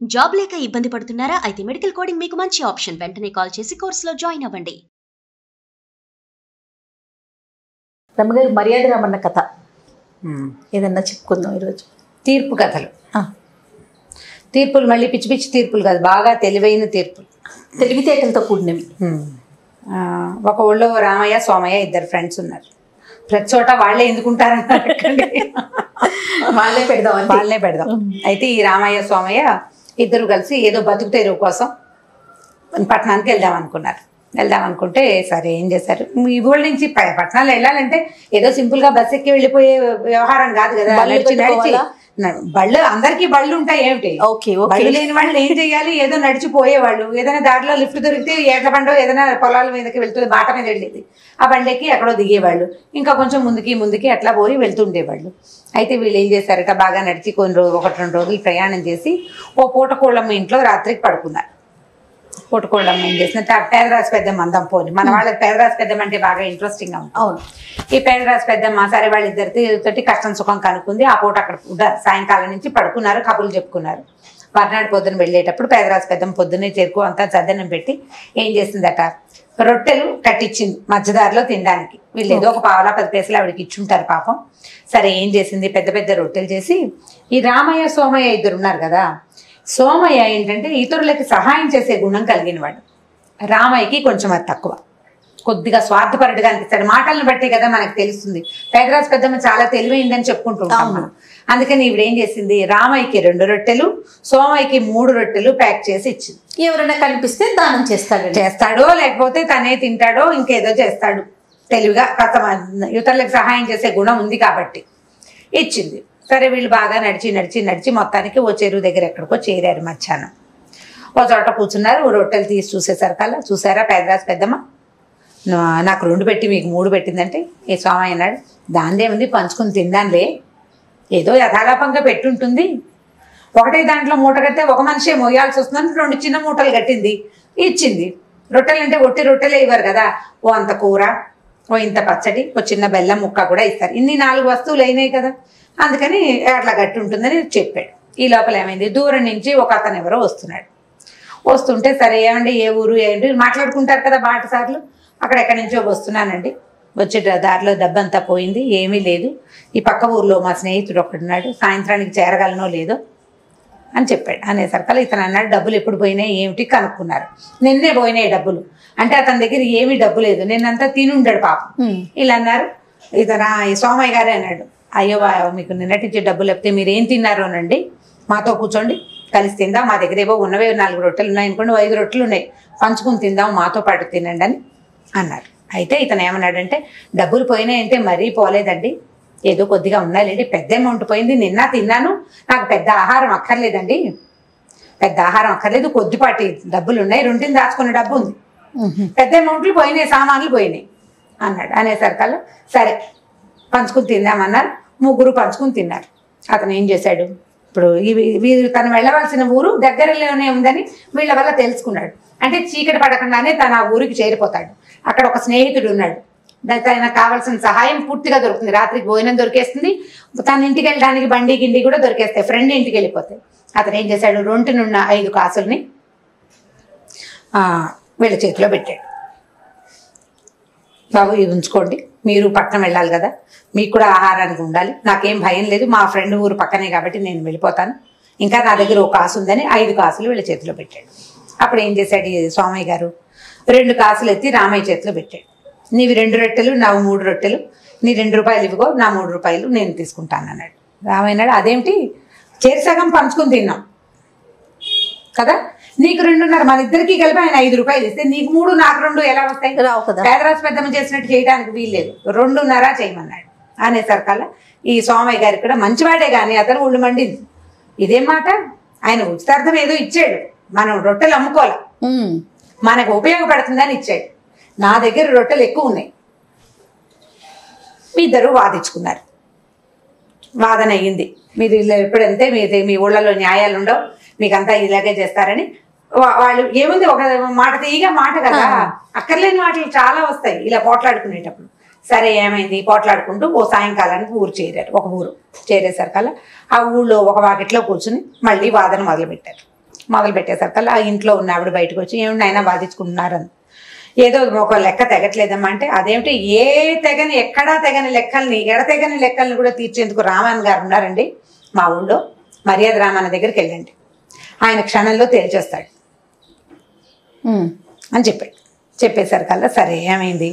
Job లేక ఇబ్బంది పడుతున్నారా? అయితే మెడికల్ కోడింగ్ మీకు మంచి ఆప్షన్. వెంటనే కాల్ చేసి కోర్సులో జాయిన్ అవ్వండి. రమ్మగారు మర్యాద రమన్న కథ ఏదన్నా చెప్పుకుందాం ఈరోజు. తీర్పు కథలు. తీర్పులు మళ్ళీ పిచ్చి పిచ్చి తీర్పులు కాదు, బాగా తెలివైన తీర్పులు, తెలివితేటలతో కూడినవి. ఒక ఊళ్ళో రామయ్య సోమయ్య ఇద్దరు ఫ్రెండ్స్ ఉన్నారు. ప్రతి చోట వాళ్ళే ఎందుకుంటారన్నారు, వాళ్ళే పెడదాం. అయితే ఈ రామయ్య సోమయ్య ఇద్దరు కలిసి ఏదో బతుకు తెరువు కోసం పట్టణానికి వెళ్దాం అనుకుంటే సరే ఏం చేశారు, ఈ ఊళ్ళ నుంచి పట్టణాలు వెళ్ళాలంటే ఏదో సింపుల్ గా బస్ ఎక్కి వెళ్ళిపోయే వ్యవహారం కాదు కదా. నడిచి బళ్ళు, అందరికీ బళ్ళు ఉంటాయి ఏమిటి, బళ్ళు లేని వాళ్ళు ఏం చెయ్యాలి, ఏదో నడిచిపోయేవాళ్ళు. ఏదైనా దారిలో లిఫ్ట్ దొరికితే ఏట్ల బండో ఏదైనా పొలాల మీదకి వెళ్తుంది, బాట మీద వెళ్ళేది, ఆ బండికి ఎక్కడో దిగేవాళ్ళు. ఇంకా కొంచెం ముందుకి అట్లా పోయి వెళ్తుండేవాళ్ళు. అయితే వీళ్ళు ఏం చేశారట, బాగా నడిచి ఒకటి రెండు రోజులు ప్రయాణం చేసి ఓ పూటకోళ్ళమ్మ ఇంట్లో రాత్రికి పడుకున్నారు. పూటకోళ్ళమ్మ ఏం చేసిన పేదరాశి పెద్దమ్మ అందం పోని, మన వాళ్ళకి పేదరాశి పెద్దమ్మ అంటే బాగా ఇంట్రెస్టింగ్ గా ఉంటుంది. అవును, ఈ పేదరాశి పెద్దమ్మ సరే వాళ్ళిద్దరితోటి కష్టం సుఖం కనుక్కుంది. ఆ పూట అక్కడ సాయంకాలం నుంచి పడుకున్నారు, కబుర్లు చెప్పుకున్నారు. మర్నాడు పొద్దున వెళ్ళేటప్పుడు పేదరాశి పెద్దమ్మ పొద్దున్నే చెరుకు అంతా చద్దనం పెట్టి ఏం చేసిందట, రొట్టెలు కట్టించింది మధ్యదారిలో తినడానికి. వీళ్ళు ఏదో ఒక పావలా 10 పైసలు ఆవిడకి ఇచ్చుంటారు పాపం. సరే ఏం చేసింది, పెద్ద పెద్ద రొట్టెలు చేసి ఈ రామయ్య సోమయ్య ఇద్దరు ఉన్నారు కదా, సోమయ్య ఏంటంటే ఇతరులకి సహాయం చేసే గుణం కలిగిన వాడు, రామయ్యకి కొంచెం అది తక్కువ, కొద్దిగా స్వార్థపరుడుగా అనిపిస్తాడు. మాటలను బట్టి కదా మనకు తెలుస్తుంది. పేదరాజు పెద్దమ్మ చాలా తెలివైందని చెప్పుకుంటుంటాం మనం. అందుకని ఈవిడ ఏం చేసింది, రామయ్యకి 2 రొట్టెలు, సోమయ్యకి 3 రొట్టెలు ప్యాక్ చేసి ఇచ్చింది. ఎవరైనా కనిపిస్తే దానం చేస్తాడో లేకపోతే తనే తింటాడో ఇంకేదో చేస్తాడు, తెలివిగా ఇతరులకు సహాయం చేసే గుణం ఉంది కాబట్టి ఇచ్చింది. సరే వీళ్ళు బాగా నడిచి మొత్తానికి ఓ చెరువు దగ్గర ఎక్కడికో చేరారు. మధ్యాహ్నం ఓ చోట కూర్చున్నారు. రొట్టెలు తీసి చూసేసరికల్లా, చూసారా పేదరాజు పెద్దమ్మ, నాకు 2 పెట్టి మీకు 3 పెట్టిందంటే ఈ సోమయ్య అన్నాడు, దాందేముంది పంచుకుని తిందాంలే, ఏదో యథాలాపంగా పెట్టుంటుంది. ఒకటే దాంట్లో మూట కడితే ఒక మనిషే మోయాల్సి వస్తుందని 2 చిన్న మూటలు కట్టింది, ఇచ్చింది. రొట్టెలు అంటే ఒట్టి రొట్టెలే ఇవ్వరు కదా, ఓ అంత కూర, ఓ ఇంత పచ్చడి, ఓ చిన్న బెల్లం ముక్క కూడా ఇస్తారు. ఇన్ని 4 వస్తువులు అయినాయి కదా, అందుకని అట్లా గట్టి ఉంటుందని చెప్పాడు. ఈ లోపల ఏమైంది, దూరం నుంచి ఒక అతను ఎవరో వస్తుంటే సరే ఏమండి ఏ ఊరు ఏంటి మాట్లాడుకుంటారు కదా బాటసార్లు, అక్కడెక్కడి నుంచో వస్తున్నానండి, వచ్చే దారిలో డబ్బంతా పోయింది, ఏమీ లేదు, ఈ పక్క ఊర్లో మా స్నేహితుడు ఒకడున్నాడు, సాయంత్రానికి చేరగలనో లేదో అని చెప్పాడు. అనేసరికల్లా ఇతను అన్నాడు, డబ్బులు ఎప్పుడు పోయినాయి ఏమిటి కనుక్కున్నారు. నిన్నే పోయినాయి డబ్బులు అంటే అతని దగ్గర ఏమీ డబ్బు లేదు, నిన్నంతా తినుండాడు పాపం. ఇలా అన్నారు. ఈ సోమయ్య గారే అన్నాడు, అయ్యో మీకు నిన్నటించే డబ్బులు లేకపోతే మీరు ఏం తిన్నారోనండి, మాతో కూర్చోండి కలిసి తిందాం, మా దగ్గర ఏవో ఉన్నవే 4 రొట్టెలు ఉన్నాయి అనుకోండి, 5 రొట్టెలు ఉన్నాయి, పంచుకుని తిందాం, మాతో పాటు తినండి అని అన్నారు. అయితే ఇతను ఏమన్నాడంటే, డబ్బులు పోయినాయంటే మరీ పోలేదండి, ఏదో కొద్దిగా ఉన్నాయండి, పెద్ద అమౌంట్ పోయింది, నిన్న తిన్నాను, నాకు పెద్ద ఆహారం అక్కర్లేదండి, కొద్దిపాటి డబ్బులు ఉన్నాయి, 2 దాచుకున్న డబ్బు ఉంది, పెద్ద అమౌంట్లు పోయినాయి, సామాన్లు పోయినాయి అన్నాడు. అనేసరికల్లా సరే పంచుకుని తిందామన్నారు. 3 పంచుకుని తిన్నారు. అతను ఏం చేశాడు, ఇప్పుడు వీరు తను వెళ్ళవలసిన ఊరు దగ్గరలోనే ఉందని వీళ్ళ వల్ల తెలుసుకున్నాడు. అంటే చీకటి పడకుండానే తన ఆ ఊరికి చేరిపోతాడు. అక్కడ ఒక స్నేహితుడు ఉన్నాడు, తనకు కావాల్సిన సహాయం పూర్తిగా దొరుకుతుంది, రాత్రికి భోజనం దొరికేస్తుంది, తన ఇంటికి వెళ్ళడానికి బండి గిండి కూడా దొరికేస్తాయి, ఫ్రెండ్ ఇంటికి వెళ్ళిపోతాయి. అతను ఏం చేశాడు, రొంటినున్న 5 కాసుల్ని వీళ్ళ చేతిలో పెట్టాడు. బాబు ఇవి ఉంచుకోండి, మీరు పట్టణం వెళ్ళాలి కదా, మీకు కూడా ఆహారానికి ఉండాలి, నాకేం భయం లేదు, మా ఫ్రెండ్ ఊరు పక్కనే కాబట్టి నేను వెళ్ళిపోతాను, ఇంకా నా దగ్గర 1 కాసు ఉందని 5 కాసులు వీళ్ళ చేతిలో పెట్టాడు. అప్పుడు ఏం చేశాడు ఈ సోమయ్య గారు, 2 కాసులు ఎత్తి రామయ్య చేతిలో పెట్టాడు. నీవి 2 రొట్టెలు, నావి 3 రొట్టెలు, నీ 2 రూపాయలు ఇవ్వగో, నా 3 రూపాయలు నేను తీసుకుంటాను అన్నాడు. రామయ్య అన్నాడు, అదేమిటి, సగం పంచుకుని తిన్నాం కదా, నీకు 2.5, మన ఇద్దరికి కలిపి ఆయన 5 రూపాయలు ఇస్తే నీకు 3 నాకు 2 ఎలా వస్తాయి, పేదరాజు పెద్దమ్మ చేసినట్టు చేయడానికి వీల్లేదు, 2.5 చేయమన్నాడు. అనేసరికల్లా ఈ సోమయ్య గారికి కూడా మంచివాడే కానీ అతను ఒళ్ళు మండింది. ఇదేం మాట, ఆయన ఉచితార్థం ఏదో ఇచ్చాడు, మనం రొట్టెలు అమ్ముకోవాలి, మనకు ఉపయోగపడుతుందని ఇచ్చాడు, నా దగ్గర రొట్టెలు ఎక్కువ ఉన్నాయి. ఇద్దరు వాదించుకున్నారు, వాదన అయ్యింది. మీరు ఇలా ఎప్పుడంతే మీ ఊళ్ళలో న్యాయాలు ఉండవు, మీకంతా ఇలాగే చేస్తారని వాళ్ళు ఏముంది, ఒక మాట తీయగా మాట కదా, అక్కర్లేని మాటలు చాలా వస్తాయి ఇలా పోట్లాడుకునేటప్పుడు. సరే ఏమైంది, పోట్లాడుకుంటూ ఓ సాయంకాలానికి ఊరు చేరారు. ఒక ఊరు చేరేసరికల్లా ఆ ఊళ్ళో ఒక వాకిట్లో కూర్చుని మళ్ళీ వాదన మొదలుపెట్టారు. మొదలు పెట్టేసరికల్లా ఆ ఇంట్లో ఉన్న ఆవిడ బయటకు వచ్చి ఏమిటి ఆయన బాధించుకుంటున్నారని. ఏదో ఒక లెక్క తెగట్లేదమ్మా అంటే, అదేమిటి ఎక్కడా తెగని లెక్కల్ని ఎడతెగని లెక్కల్ని కూడా తీర్చేందుకు రామన్ గారు ఉన్నారండి మా ఊళ్ళో, మర్యాద రామన్న దగ్గరికి వెళ్ళండి, ఆయన క్షణంలో తేల్చేస్తాడు అని చెప్పేసరికల్లా సరే ఏమైంది,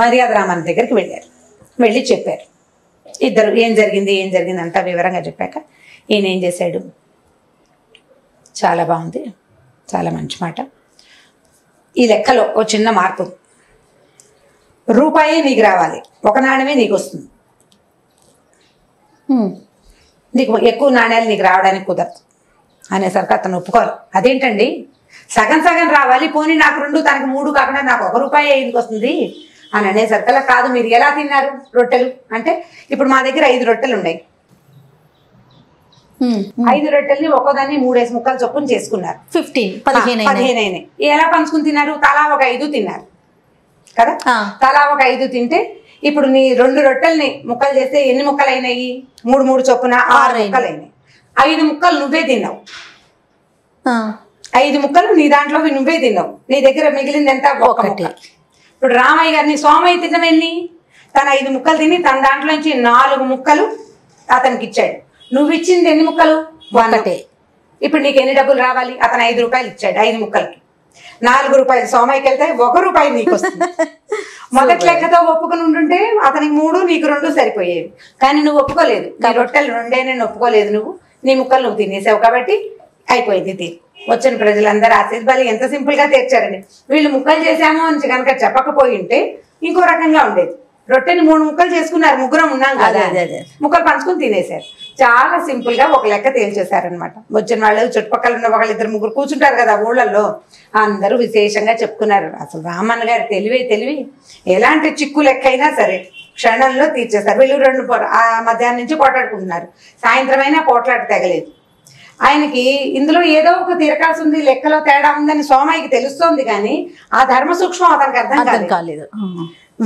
మర్యాద రామన్న దగ్గరికి వెళ్ళారు. వెళ్ళి చెప్పారు ఇద్దరు ఏం జరిగింది అంతా వివరంగా చెప్పాక ఈయన ఏం చేశాడు, చాలా బాగుంది, చాలా మంచి మాట, ఈ లెక్కలో ఓ చిన్న మార్పు, రూపాయే నీకు రావాలి, ఒక నాణ్యమే నీకు వస్తుంది, నీకు ఎక్కువ నాణ్యాలు నీకు రావడానికి కుదరదు అనేసరికి అతను ఒప్పుకోరు. అదేంటండి సగం సగం రావాలి, పోనీ నాకు 2 తనకు 3 కాకుండా నాకు 1 రూపాయి ఎందుకు వస్తుంది అని అనేసరికల్లా, కాదు మీరు ఎలా తిన్నారు రొట్టెలు అంటే, ఇప్పుడు మా దగ్గర 5 రొట్టెలు ఉన్నాయి, 5 రొట్టెల్ని ఒక్కోదాన్ని 3 ముక్కలు చొప్పున చేసుకున్నారు, 15 అయినాయి. ఎలా పంచుకుని తిన్నారు, తలా ఒక 5 తిన్నారు కదా, తలా ఒక 5 తింటే ఇప్పుడు నీ 2 రొట్టెల్ని ముక్కలు చేస్తే ఎన్ని ముక్కలు అయినాయి, 3 చొప్పున 6 ముక్కలు అయినాయి. 5 ముక్కలు నువ్వే తిన్నావు, 5 ముక్కలు నీ దాంట్లో నువ్వే తిన్నావు, నీ దగ్గర మిగిలింది ఎంత, 1 ముక్క. ఇప్పుడు రామయ్య గారిని సోమయ్య తిన్నవెన్ని, తన 5 ముక్కలు తిని తన దాంట్లో నుంచి 4 ముక్కలు అతనికి ఇచ్చాడు, నువ్వు ఇచ్చింది ఎన్ని ముక్కలు, 1. ఇప్పుడు నీకు ఎన్ని డబ్బులు రావాలి, అతను 5 రూపాయలు ఇచ్చాడు, 5 ముక్కలకి 4 రూపాయలు సోమయ్యకి వెళ్తే 1 రూపాయి నీకు వస్తుంది. మొదటి లెక్కతో ఒప్పుకుని ఉంటుంటే అతనికి 3 నీకు 2 సరిపోయేవి, కానీ నువ్వు ఒప్పుకోలేదు, నీ రొట్టెలు 2 నేను ఒప్పుకోలేదు, నువ్వు నీ ముక్కలు నువ్వు తినేసావు కాబట్టి అయిపోయింది తీరు. వచ్చిన ప్రజలందరూ ఆశీర్వాదాలు ఎంత సింపుల్ గా తీర్చారండి. వీళ్ళు ముక్కలు చేశాము అని కనుక చెప్పకపోయి ఉంటే ఇంకో రకంగా ఉండేది. రొట్టెని 3 ముక్కలు చేసుకున్నారు, ముగ్గురం ఉన్నాం కదా, ముక్కలు పంచుకుని తినేశారు. చాలా సింపుల్ గా ఒక లెక్క తేల్చేశారనమాట. వచ్చిన వాళ్ళు చుట్టుపక్కల ఉన్న 1, 2, 3 కూర్చుంటారు కదా ఊళ్ళల్లో, అందరూ విశేషంగా చెప్పుకున్నారు. అసలు రామన్న గారి తెలివి ఎలాంటి చిక్కు లెక్క అయినా సరే క్షణంలో తీర్చేస్తారు. వీళ్ళు 2 మధ్యాహ్నం నుంచి పోట్లాడుకుంటున్నారు, సాయంత్రం అయినా పోట్లాట తెగలేదు. ఆయనకి ఇందులో ఏదో ఒక తిరకాల్సి ఉంది, లెక్కలో తేడా ఉందని సోమయ్యకి తెలుస్తోంది, కానీ ఆ ధర్మ సూక్ష్మం అతనికి అర్థం కాలేదు.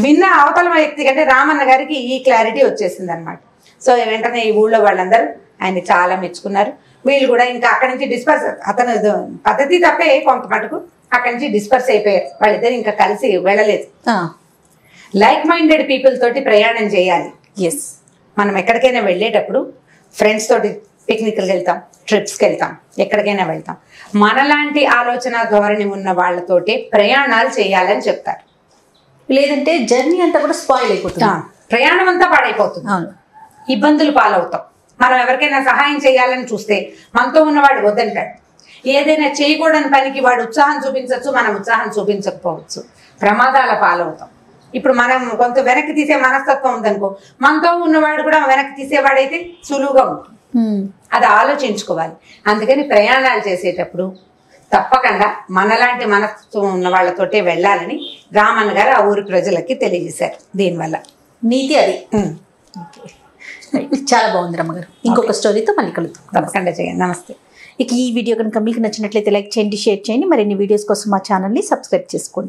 విన్న అవతల వ్యక్తి కంటే రామన్న గారికి ఈ క్లారిటీ వచ్చేసింది అనమాట. సో వెంటనే ఈ ఊళ్ళో వాళ్ళందరూ ఆయన చాలా మెచ్చుకున్నారు. వీళ్ళు కూడా ఇంకా అక్కడి నుంచి డిస్పర్స్, అతను పద్ధతి తప్పే కొంత మటుకు అక్కడి నుంచి డిస్పర్స్ అయిపోయారు. వాళ్ళిద్దరు ఇంకా కలిసి వెళ్ళలేదు. లైక్ మైండెడ్ పీపుల్ తోటి ప్రయాణం చేయాలి. మనం ఎక్కడికైనా వెళ్ళేటప్పుడు ఫ్రెండ్స్ తోటి పిక్నిక్కి వెళ్తాం, ట్రిప్స్కి వెళ్తాం, ఎక్కడికైనా వెళ్తాం, మనలాంటి ఆలోచన ధోరణి ఉన్న వాళ్ళతోటి ప్రయాణాలు చేయాలని చెప్తారు. లేదంటే జర్నీ అంతా కూడా స్పాయిల్ అయిపోతుంది, ప్రయాణం అంతా పాడైపోతుంది, ఇబ్బందులు పాలవుతాం. మనం ఎవరికైనా సహాయం చేయాలని చూస్తే మనతో ఉన్నవాడు వద్దంటాడు. ఏదైనా చేయకూడని పనికి వాడు ఉత్సాహం చూపించవచ్చు, మనం ఉత్సాహం చూపించకపోవచ్చు, ప్రమాదాల పాలవుతాం. ఇప్పుడు మనం కొంత వెనక్కి తీసే మనస్తత్వం ఉందనుకో, మనతో ఉన్నవాడు కూడా వెనక్కి తీసేవాడైతే సులువుగా ఉంటుంది. అది ఆలోచించుకోవాలి. అందుకని ప్రయాణాలు చేసేటప్పుడు తప్పకుండా మనలాంటి మనస్తత్వం ఉన్న వాళ్ళతోటే వెళ్ళాలని రామన్న గారు ఆ ఊరి ప్రజలకి తెలియజేశారు. దీనివల్ల నీతి అది. చాలా బాగుంది రమ్మగారు. ఇంకొక స్టోరీతో మళ్ళీ కలుద్దాం. తప్పకుండా చేయండి. నమస్తే. ఇక ఈ వీడియో కనుక మీకు నచ్చినట్లయితే లైక్ చేయండి, షేర్ చేయండి. మరిన్ని వీడియోస్ కోసం మా ఛానల్ని సబ్స్క్రైబ్ చేసుకోండి.